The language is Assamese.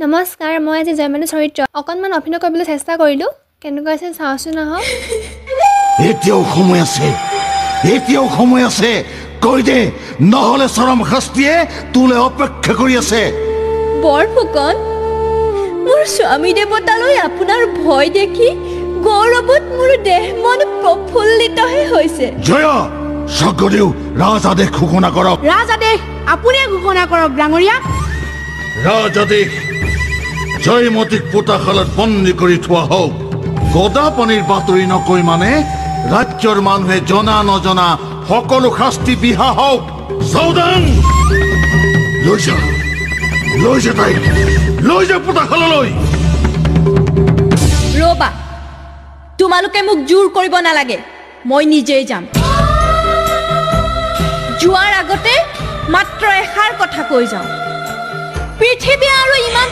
নমস্কাৰ, মই আজি জয়মতী চৰিত্ৰ অকণমান অভিনয় কৰিবলৈ চেষ্টা কৰিলোঁ। কেনেকুৱা আছে চাওঁচোন আহক। এতিয়াও সময় আছে কৈ দে, নহ'লে চৰম শাস্তিয়ে তোলে অপেক্ষা কৰি আছে। বৰফুকন, মোৰ স্বামী দেৱতালৈ আপোনাৰ ভয় দেখি গৌৰৱত মোৰ দেহ মন প্ৰফুল্লিতহে হৈছে। জয় স্বৰ্গদেউ, ৰাজাদেশ ঘোষণা কৰক। ৰাজাদেশ আপুনিয়ে ঘোষণা কৰক ডাঙৰীয়া। ৰাজাদেশ, জয়মতীক পোতাশালত বন্দী কৰি থোৱা হওক। গদাপানীৰ বাতৰি নকৈ মানে ৰাজ্যৰ মানুহে জনা নজনা সকলো শাস্তি বিহা হওক। সাউদান, লৈ যা তাইক, লৈ যা পোতাশাললৈ। ৰবা, তোমালোকে মোক জোৰ কৰিব নালাগে, মই নিজেই যাম। যোৱাৰ আগতে মাত্ৰ এষাৰ কথা কৈ যাওঁ। পৃথিৱী আৰু ইমান